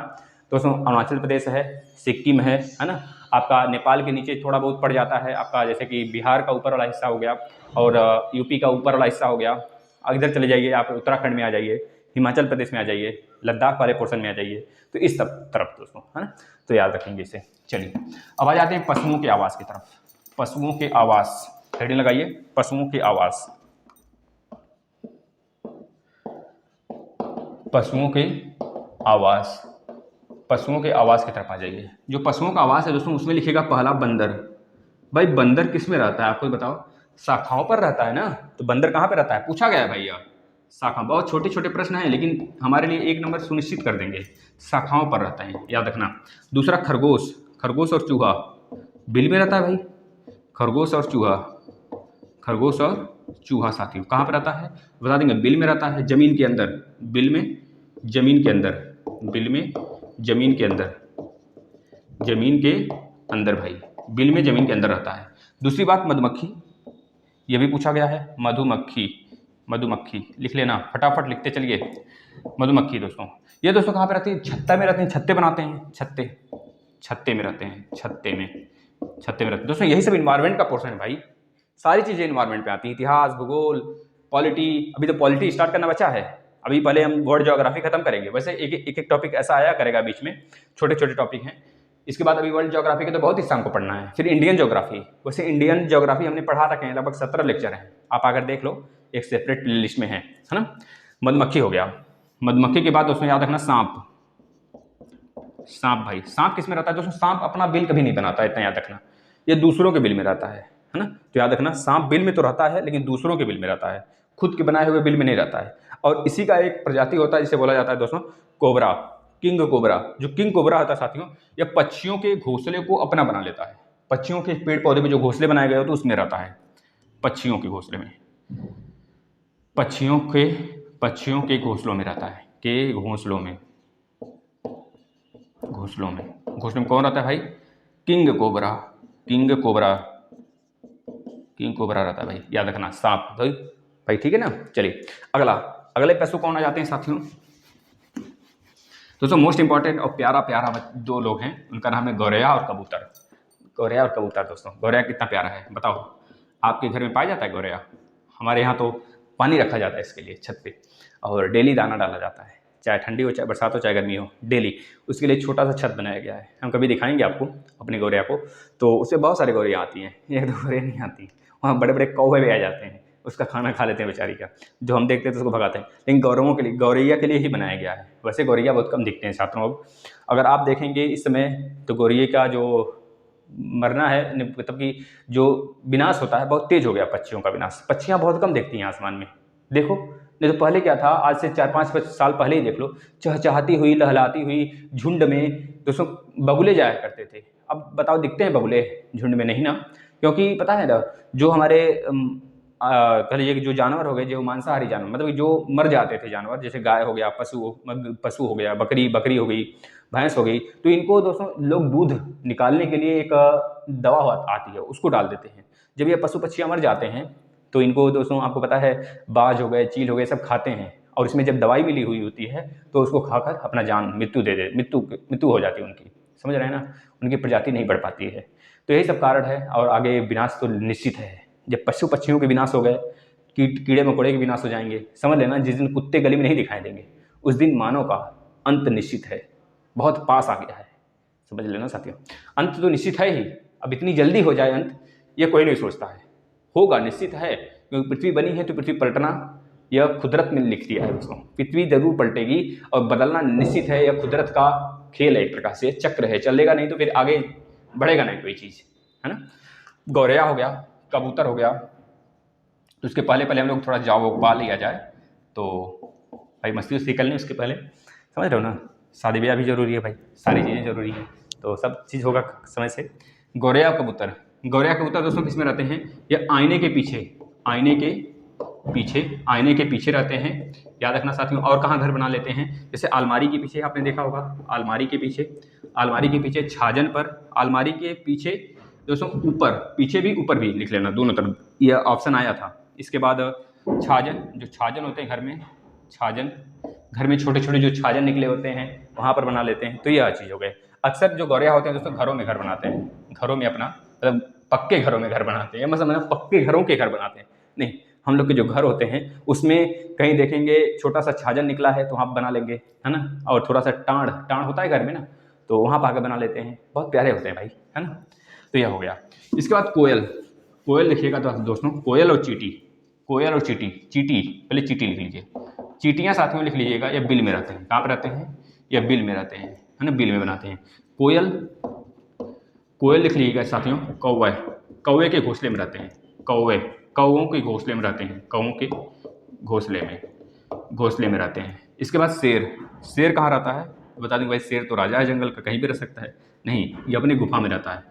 दोस्तों, अरुणाचल प्रदेश है, सिक्किम है ना, आपका नेपाल के नीचे थोड़ा बहुत पड़ जाता है आपका, जैसे कि बिहार का ऊपर वाला हिस्सा हो गया, और यूपी का ऊपर वाला हिस्सा हो गया। इधर चले जाइए आप, उत्तराखंड में आ जाइए, हिमाचल प्रदेश में आ जाइए, लद्दाख वाले पोर्शन में आ जाइए, तो इस सब तरफ दोस्तों, है ना। तो याद रखेंगे इसे। चलिए अब आ जाते हैं पशुओं के आवास की तरफ। पशुओं के आवास, हेडिंग लगाइए, पशुओं के आवास। पशुओं के आवास, पशुओं के आवास की तरफ आ जाइए। जो पशुओं का आवास है दोस्तों, उसमें लिखिएगा पहला बंदर। भाई बंदर किस में रहता है आपको ही बताओ, शाखाओं पर रहता है ना। तो बंदर कहाँ पे रहता है, पूछा गया है भैया, शाखा। बहुत छोटे छोटे प्रश्न हैं, लेकिन हमारे लिए एक नंबर सुनिश्चित कर देंगे, शाखाओं पर रहता है, याद रखना। दूसरा खरगोश, खरगोश और चूहा बिल में रहता है भाई, खरगोश और चूहा खरगोश और चूहा साथियों कहाँ पर रहता है, बता देंगे बिल में रहता है, जमीन के अंदर, बिल में, जमीन के अंदर, बिल में, जमीन के अंदर, जमीन के अंदर भाई, बिल में जमीन के अंदर रहता है। दूसरी बात मधुमक्खी, ये भी पूछा गया है, मधुमक्खी, मधुमक्खी लिख लेना, फटाफट लिखते चलिए। मधुमक्खी दोस्तों, ये दोस्तों कहाँ पे रहती है, छत्ता में रहते हैं, छत्ते बनाते हैं, छत्ते, छत्ते में रहते हैं, छत्ते में, छत्ते में रहते हैं दोस्तों। यही सब इन्वायरमेंट का पोर्शन है भाई, सारी चीज़ें इन्वायरमेंट पे आती हैं, इतिहास, भूगोल, पॉलिटी। अभी तो पॉलिटी स्टार्ट करना बचा है, अभी पहले हम वर्ल्ड ज्योग्राफी खत्म करेंगे। वैसे एक टॉपिक ऐसा आया करेगा बीच में, छोटे छोटे टॉपिक हैं। इसके बाद अभी वर्ल्ड ज्योग्राफी के तो बहुत हिस्सा हमको पढ़ना है। फिर इंडियन ज्योग्राफी, वैसे इंडियन ज्योग्राफी हमने पढ़ा रखे हैं, लगभग 17 लेक्चर हैं, आप आकर देख लो, एक सेपरेट प्ले लिस्ट में है ना। मधुमक्खी हो गया। मधुमक्खी के बाद दोस्तों याद रखना सांप, सांप भाई, सांप किस में रहता है दोस्तों, सांप अपना बिल कभी नहीं बनाता है, इतना याद रखना, ये दूसरों के बिल में रहता है ना। तो याद रखना सांप बिल में तो रहता है लेकिन दूसरों के बिल में रहता है, खुद के बनाए हुए बिल में नहीं रहता है। और इसी का एक प्रजाति होता है जिसे बोला जाता है दोस्तों कोबरा, किंग कोबरा। जो किंग कोबरा होता है साथियों, यह पक्षियों के घोंसले को अपना बना लेता है, पक्षियों के पेड़ पौधे में जो घोंसले बनाए गए होते उसमें रहता है, पक्षियों के घोंसले में, पक्षियों के घोंसलों में रहता है, के घोंसलों में, घोंसलों में, घोंसलों में कौन रहता है भाई, king cobra, king cobra, king cobra रहता है भाई, याद रखना सांप भाई, ठीक है ना। चलिए अगला, अगले पशु कौन आ जाते हैं साथियों दोस्तों, मोस्ट इंपॉर्टेंट और प्यारा प्यारा दो लोग हैं, उनका नाम है गौरैया और कबूतर। गौरैया और कबूतर दोस्तों, गौरैया कितना प्यारा है बताओ, आपके घर में पाया जाता है गौरैया? हमारे यहाँ तो पानी रखा जाता है इसके लिए छत पे, और डेली दाना डाला जाता है, चाहे ठंडी हो, चाहे बरसात हो, चाहे गर्मी हो, डेली उसके लिए छोटा सा छत बनाया गया है। हम कभी दिखाएंगे आपको अपने गौरैया को, तो उससे बहुत सारी गौरैया आती हैं, एक दो गौरैया नहीं आती, वहाँ बड़े बड़े कौवे भी आ जाते हैं, उसका खाना खा लेते हैं बेचारी का, जो हम देखते हैं तो उसको भगाते हैं। लेकिन गौरवों के लिए, गौरैया के लिए ही बनाया गया है। वैसे गौरैया बहुत कम दिखते हैं छात्रों, अब अगर आप देखेंगे इस समय तो गौरैया का जो मरना है, मतलब कि जो विनाश होता है बहुत तेज हो गया, पक्षियों का विनाश, पक्षियाँ बहुत कम दिखती हैं आसमान में, देखो। नहीं तो पहले क्या था, आज से 4-5 साल पहले ही देख लो, चहचहाती हुई, लहलाती हुई झुंड में दोस्तों बगुले जाया करते थे। अब बताओ दिखते हैं बगुले झुंड में? नहीं ना, क्योंकि पता है ना, जो हमारे कह लीजिए कि जो जानवर हो गए, जो मांसाहारी जानवर, मतलब जो मर जाते थे जानवर, जैसे गाय हो गया, पशु हो गया, बकरी हो गई, भैंस हो गई, तो इनको दोस्तों लोग दूध निकालने के लिए एक दवा आती है, उसको डाल देते हैं। जब ये पशु पक्षियाँ मर जाते हैं तो इनको दोस्तों आपको पता है बाज हो गए, चील हो गए, सब खाते हैं, और इसमें जब दवाई मिली हुई होती है तो उसको खाकर अपना जान मृत्यु हो जाती है उनकी, समझ रहे हैं ना, उनकी प्रजाति नहीं बढ़ पाती है। तो यही सब कारण है, और आगे विनाश तो निश्चित है। जब पशु पक्षियों के विनाश हो गए, कीड़े मकोड़े के विनाश हो जाएंगे, समझ लेना जिस दिन कुत्ते गली में नहीं दिखाई देंगे उस दिन मानव का अंत निश्चित है, बहुत पास आ गया है, समझ लेना साथियों। अंत तो निश्चित है ही, अब इतनी जल्दी हो जाए अंत ये कोई नहीं सोचता है, होगा निश्चित है, क्योंकि पृथ्वी बनी है तो पृथ्वी पलटना यह कुदरत में लिख दिया है दोस्तों, पृथ्वी जरूर पलटेगी और बदलना निश्चित है, यह कुदरत का खेल है, एक प्रकार से चक्र है, चलेगा नहीं तो फिर आगे बढ़ेगा नहीं कोई चीज़, है ना। गौरैया हो गया, कबूतर हो गया, तो उसके पहले हम लोग थोड़ा जाओ पा लिया जाए, तो भाई मस्ती उस्ती कर लें उसके पहले, समझ रहे हो ना, शादी ब्याह भी जरूरी है भाई, सारी चीज़ें जरूरी हैं, तो सब चीज़ होगा समय से। गौरैया कबूतर, गौरैया कबूतर दोस्तों किस में रहते हैं, ये आईने के पीछे, आईने के पीछे रहते हैं, याद रखना साथियों। और कहाँ घर बना लेते हैं, जैसे अलमारी के पीछे, आपने देखा होगा अलमारी के पीछे छाजन पर, अलमारी के पीछे दोस्तों ऊपर, पीछे भी ऊपर भी लिख लेना, दोनों तरफ यह ऑप्शन आया था। इसके बाद छाजन, जो छाजन होते हैं घर में, छाजन घर में छोटे छोटे जो छाजन निकले होते हैं वहाँ पर बना लेते हैं, तो यह चीज़ हो गए। अक्सर जो गौरैया होते हैं दोस्तों घरों में घर बनाते हैं, घरों में अपना मतलब पक्के घरों में घर बनाते हैं, मतलब पक्के घरों के घर बनाते हैं नहीं, हम लोग के जो घर होते हैं उसमें कहीं देखेंगे छोटा सा छाजन निकला है तो वहाँ बना लेंगे, है ना, और थोड़ा सा टाँड़ होता है घर में ना, तो वहाँ पर आकर बना लेते हैं, बहुत प्यारे होते हैं भाई, है ना। तो यह हो गया। इसके बाद कोयल, कोयल लिखिएगा तो दोस्तों, कोयल और चींटी, चींटी पहले चींटी लिख लीजिए, चींटियाँ साथ में लिख लीजिएगा, ये बिल में रहते हैं, कहाँ पर रहते हैं, ये बिल में रहते हैं, है ना, बिल में बनाते हैं। कोयल लिख लीजिएगा साथियों। कौवे के घोंसले में रहते हैं, कौवों के घोंसले में रहते हैं, कौवों के घोंसले में रहते हैं। इसके बाद शेर कहाँ रहता है, बता दें भाई, शेर तो राजा है जंगल का, कहीं भी रह सकता है, नहीं, ये अपनी गुफा में रहता है,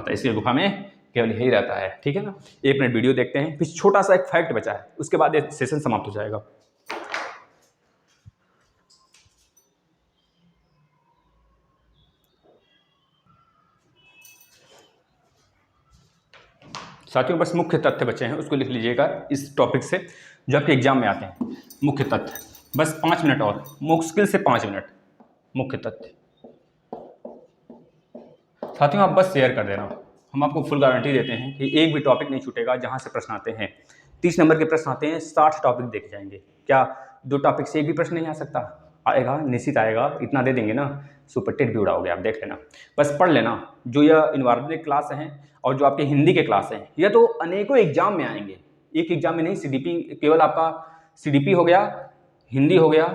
इसलिए गुफा में केवल यही रहता है, ठीक है ना। 1 मिनट वीडियो देखते हैं, फिर छोटा सा एक फैक्ट बचा है, उसके बाद ये सेशन समाप्त हो जाएगा। साथियों बस मुख्य तथ्य बचे हैं, उसको लिख लीजिएगा इस टॉपिक से जो आपके एग्जाम में आते हैं। मुख्य तथ्य, बस 5 मिनट और, मुश्किल से 5 मिनट। मुख्य तथ्य साथियों आप बस शेयर कर देना, हम आपको फुल गारंटी देते हैं कि एक भी टॉपिक नहीं छूटेगा जहां से प्रश्न आते हैं। 30 नंबर के प्रश्न आते हैं, 60 टॉपिक देखे जाएंगे। क्या 2 टॉपिक से एक भी प्रश्न नहीं आ सकता? आएगा, निश्चित आएगा। इतना दे देंगे ना, सुपर टेट भी उड़ाओगे आप, देख लेना। बस पढ़ लेना। जो यह इन्वायरमेंट क्लास हैं और जो आपके हिंदी के क्लास हैं, यह तो अनेकों एग्जाम में आएंगे। एक एग्जाम में नहीं, सीडीपी केवल आपका सीडीपी हो गया, हिंदी हो गया,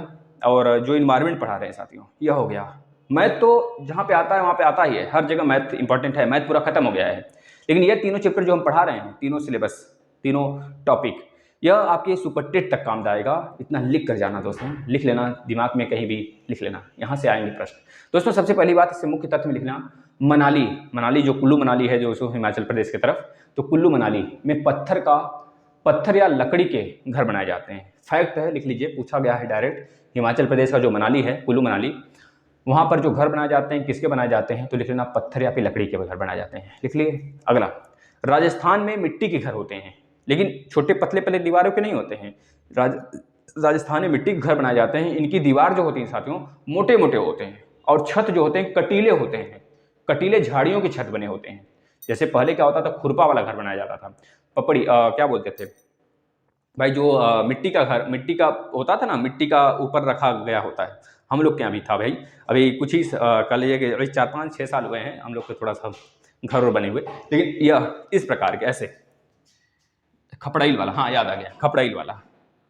और जो इन्वायरमेंट पढ़ा रहे हैं साथियों यह हो गया। मैथ तो जहाँ पे आता है वहाँ पे आता ही है, हर जगह मैथ इंपॉर्टेंट है, मैथ पूरा खत्म हो गया है। लेकिन ये तीनों चैप्टर जो हम पढ़ा रहे हैं, तीनों सिलेबस, तीनों टॉपिक, यह आपके सुपर टेट तक काम आएगा। इतना लिख कर जाना दोस्तों, लिख लेना, दिमाग में कहीं भी लिख लेना, यहाँ से आएंगे प्रश्न। दोस्तों सबसे पहली बात इससे मुख्य तथ्य में लिखना, मनाली जो कुल्लू मनाली है जो हिमाचल प्रदेश की तरफ, तो कुल्लू मनाली में पत्थर या लकड़ी के घर बनाए जाते हैं। फैक्ट है, लिख लीजिए, पूछा गया है डायरेक्ट। हिमाचल प्रदेश का जो मनाली है, कुल्लू मनाली, वहाँ पर जो घर बनाए जाते हैं, किसके बनाए जाते हैं? तो लिख लेना, पत्थर या फिर लकड़ी के घर बनाए जाते हैं, लिख लिए। अगला, राजस्थान में मिट्टी के घर होते हैं, लेकिन छोटे पतले पतले दीवारों के नहीं होते हैं। राजस्थान में मिट्टी के घर बनाए जाते हैं, इनकी दीवार जो होती है साथियों मोटे मोटे होते हैं, और छत जो होते हैं कटीले होते हैं, कटीले झाड़ियों की छत बने होते हैं। जैसे पहले क्या होता था, खुरपा वाला घर बनाया जाता था, पपड़ी क्या बोलते थे भाई, जो मिट्टी का घर, मिट्टी का होता था ना, मिट्टी का ऊपर रखा गया होता है। हम लोग के यहाँ भी था भाई, अभी कुछ ही कह लीजिए कि अभी 4-5-6 साल हुए हैं हम लोग को थोड़ा सा घर बने हुए। लेकिन यह इस प्रकार के ऐसे खपड़ाइल वाला, हाँ याद आ गया, खपड़ाइल वाला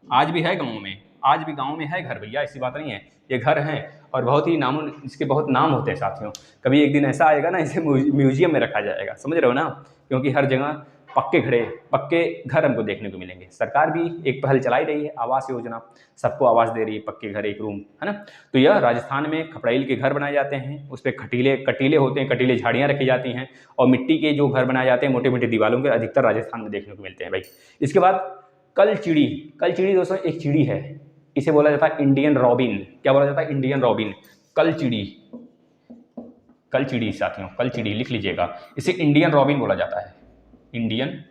आज भी है गाँव में, आज भी गाँव में है घर भैया, ऐसी बात नहीं है। ये घर हैं और बहुत ही नाम, इसके बहुत नाम होते हैं साथियों। कभी एक दिन ऐसा आएगा ना, इसे म्यूजियम में रखा जाएगा, समझ रहे हो ना, क्योंकि हर जगह पक्के घर हमको देखने को मिलेंगे। सरकार भी एक पहल चलाई रही है, आवास योजना, सबको आवास दे रही है, पक्के घर, एक रूम, है ना। तो यह राजस्थान में खपड़ाइल के घर बनाए जाते हैं, उस पर कटीले होते हैं, कटीले झाड़ियाँ रखी जाती हैं, और मिट्टी के जो घर बनाए जाते हैं मोटे मोटे दीवारों के, अधिकतर राजस्थान में देखने को मिलते हैं भाई। इसके बाद कलचिड़ी दोस्तों एक चिड़ी है, इसे बोला जाता है इंडियन रॉबिन। क्या बोला जाता है? इंडियन रॉबिन, कलचिड़ी साथियों, कलचिड़ी लिख लीजिएगा, इसे इंडियन रॉबिन बोला जाता है, इंडियन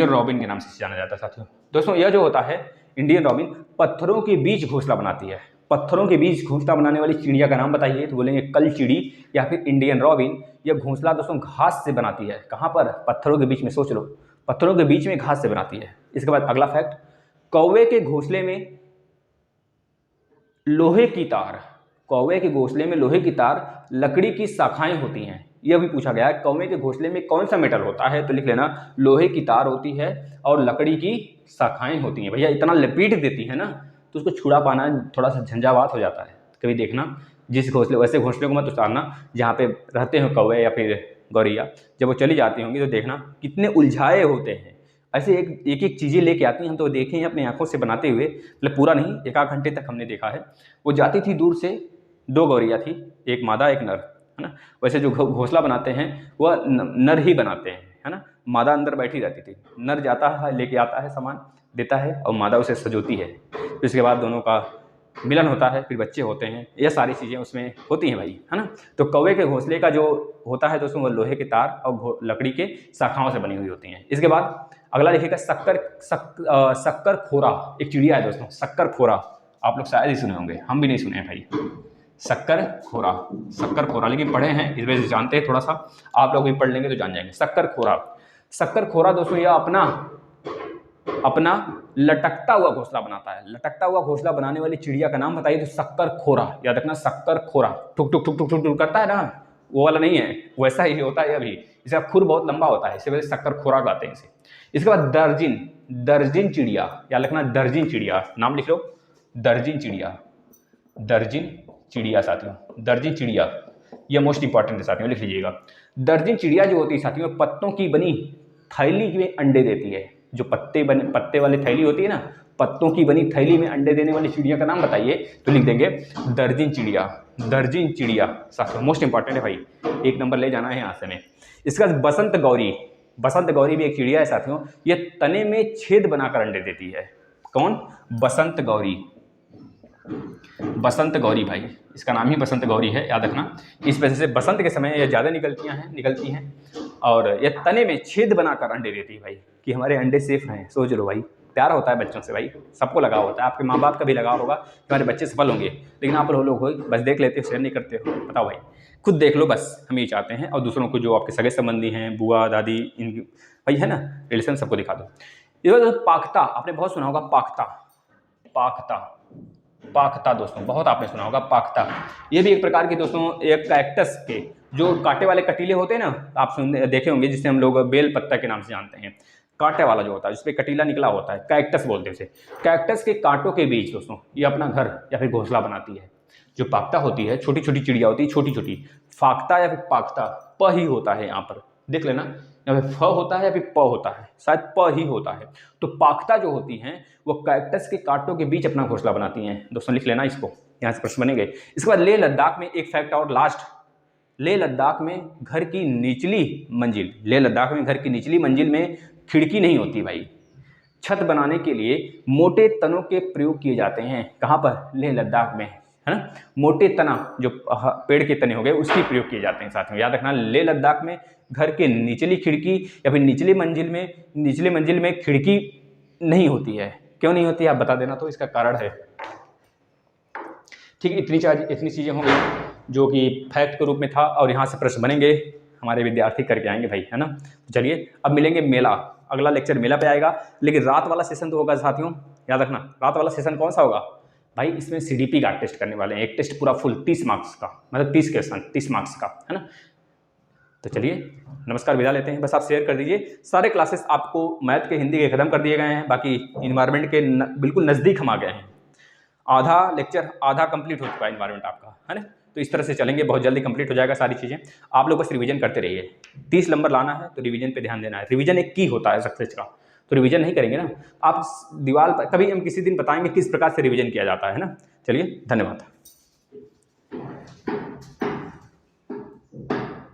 रॉबिन के नाम से जाना जाता है साथियों। दोस्तों यह जो होता है इंडियन रॉबिन, पत्थरों के बीच घोंसला बनाती है। पत्थरों के बीच घोंसला बनाने वाली चिड़िया का नाम बताइए, तो बोलेंगे कलचिड़ी या फिर इंडियन रॉबिन। यह घोंसला दोस्तों घास से बनाती है। कहाँ पर? पत्थरों के बीच में, सोच लो, पत्थरों के बीच में घास से बनाती है। इसके बाद अगला फैक्ट, कौवे के घोंसले में लोहे की तार, लकड़ी की शाखाएं होती हैं। यह भी पूछा गया है, कौवे के घोंसले में कौन सा मेटल होता है? तो लिख लेना, लोहे की तार होती है और लकड़ी की शाखाएं होती हैं। भैया इतना लपेट देती है ना, तो उसको छुड़ा पाना थोड़ा सा झंझावात हो जाता है। कभी देखना, जिस घोंसले, वैसे घोंसले को मत उतारना जहाँ पे रहते हैं कौवे या फिर गौरैया, जब वो चली जाती होंगी तो देखना कितने उलझाए होते हैं। ऐसे एक चीज़ें लेके आती हैं, हम तो देखे हैं अपनी आंखों से बनाते हुए, मतलब पूरा नहीं, 1 आध घंटे तक हमने देखा है। वो जाती थी दूर से, 2 गौरैया थी, एक मादा एक नर, है ना। वैसे जो घोंसला बनाते हैं वह नर ही बनाते हैं, है ना। मादा अंदर बैठी रहती थी, नर जाता है, लेके आता है, सामान देता है, और मादा उसे सजोती है। फिर इसके बाद दोनों का मिलन होता है, फिर बच्चे होते हैं, ये सारी चीज़ें उसमें होती हैं भाई, है ना। तो कौवे के घोंसले का जो होता है दोस्तों, वो लोहे के तार और लकड़ी के शाखाओं से बनी हुई होती हैं। इसके बाद अगला लिखिएगा, शक्कर खोरा एक चिड़िया है दोस्तों, शक्कर खोरा। आप लोग शायद ही सुने होंगे, हम भी नहीं सुने हैं भाई, शक्कर खोरा, लेकिन पढ़े हैं, इस वजह से जानते हैं थोड़ा सा। आप लोग भी पढ़ लेंगे तो जान जाएंगे। शक्कर खोरा दोस्तों यह अपना लटकता हुआ घोंसला बनाता है। लटकता हुआ घोंसला बनाने वाली चिड़िया का नाम बताइए, तो शक्कर खोरा, याद रखना, शक्कर खोरा। ठुक ठुक ठुक ठुक ठुक ठुक करता है ना, वो वाला नहीं है, वैसा ही होता है अभी। इसका खुर बहुत लंबा होता है, इसी वजह से शक्कर खोरा कहते हैं इसे। इसके बाद दर्जिन चिड़िया, याद रखना, दर्जिन चिड़िया, नाम लिख लो, दर्जिन चिड़िया साथियों, दर्जिन चिड़िया, यह मोस्ट इंपॉर्टेंट है साथियों, लिख लीजिएगा। दर्जिन चिड़िया जो होती है साथियों, पत्तों की बनी थैली में अंडे देती है। जो पत्ते वाली थैली होती है ना, पत्तों की बनी थैली में अंडे देने वाली चिड़िया का नाम बताइए, तो लिख देंगे दर्जन चिड़िया। दर्जन चिड़िया साथियों मोस्ट इंपॉर्टेंट है भाई, 1 नंबर ले जाना है यहाँ से में। इसके बाद बसंत गौरी। बसंत गौरी भी एक चिड़िया है साथियों, ये तने में छेद बनाकर अंडे देती है। कौन? बसंत गौरी। बसंत गौरी भाई, इसका नाम ही बसंत गौरी है, याद रखना। इस वजह से बसंत के समय ये ज़्यादा निकलती हैं और ये तने में छेद बनाकर अंडे देती है भाई, कि हमारे अंडे सेफ रहें। सोच लो भाई, प्यार होता है बच्चों से भाई, सबको लगाव होता है, आपके माँ बाप का भी लगाव होगा कि हमारे बच्चे सफल होंगे, लेकिन आप लोग हो बस देख लेते हो, शेयर नहीं करते हो। बताओ भाई, खुद देख लो बस, हम ये चाहते हैं। और दूसरों को, जो आपके सगे संबंधी हैं, बुआ दादी, इनकी भाई है ना रिलेशन, सबको दिखा दो। ये पाख्ता, आपने बहुत सुना होगा पाख्ता। पाख्ता, पाख्ता दोस्तों बहुत आपने सुना होगा पाख्ता। ये भी एक प्रकार की दोस्तों एक कैक्टस के जो कांटे वाले कटीले होते हैं ना, आप देखे होंगे, जिसे हम लोग बेल पत्ता के नाम से जानते हैं। कांटे वाला जो होता है, जिसपे कटीला निकला होता है, कैक्टस बोलते हैं उसे। कैक्टस के कांटों के बीच दोस्तों ये अपना घर या फिर घोंसला बनाती है। जो पाख्ता होती है, छोटी छोटी चिड़िया होती है, छोटी छोटी। फाख्ता या फिर पाख्ता, प ही होता है यहाँ पर, देख लेना, या फिर फ होता है या फिर प होता है, शायद प ही होता है। तो पाख्ता जो होती हैं वो कैक्टस के कांटों के बीच अपना घोंसला बनाती हैं। दोस्तों लिख लेना इसको, यहाँ से प्रश्न बनेंगे। इसके बाद लेह लद्दाख में एक फैक्ट और लास्ट, लेह लद्दाख में घर की निचली मंजिल, लेह लद्दाख में घर की निचली मंजिल में खिड़की नहीं होती भाई। छत बनाने के लिए मोटे तनों के प्रयोग किए जाते हैं। कहाँ पर? लेह लद्दाख में, है ना। मोटे तना, जो पेड़ के तने हो गए, उसके प्रयोग किए जाते हैं। साथ में याद रखना, लेह लद्दाख में घर के निचली खिड़की या फिर निचली मंजिल में खिड़की नहीं होती है। क्यों नहीं होती है आप बता देना, तो इसका कारण है। ठीक, इतनी चीज़ें होंगी जो कि फैक्ट के रूप में था, और यहाँ से प्रश्न बनेंगे, हमारे विद्यार्थी करके आएंगे भाई, है ना। तो चलिए अब मिलेंगे मेला, अगला लेक्चर मेला पे आएगा। लेकिन रात वाला सेशन तो होगा साथियों, याद रखना। रात वाला सेशन कौन सा होगा भाई? इसमें CDP का टेस्ट करने वाले हैं, एक टेस्ट पूरा फुल 30 मार्क्स का, मतलब 30 क्वेश्चन 30 मार्क्स का, है ना। तो चलिए नमस्कार, विदा लेते हैं। बस आप शेयर कर दीजिए। सारे क्लासेस आपको मैथ के, हिंदी के खत्म कर दिए गए हैं, बाकी इन्वायरमेंट के बिल्कुल नज़दीक हम आ गए हैं। आधा लेक्चर आधा कंप्लीट हो चुका है इन्वायरमेंट आपका, है ना। तो इस तरह से चलेंगे, बहुत जल्दी कंप्लीट हो जाएगा सारी चीज़ें। आप लोग बस रिवीजन करते रहिए। 30 नंबर लाना है तो रिवीजन पे ध्यान देना है। रिवीजन एक की होता है सक्सेस का, तो रिवीजन नहीं करेंगे ना आप दीवार पर, कभी हम किसी दिन बताएंगे किस प्रकार से रिवीजन किया जाता है ना। चलिए धन्यवाद।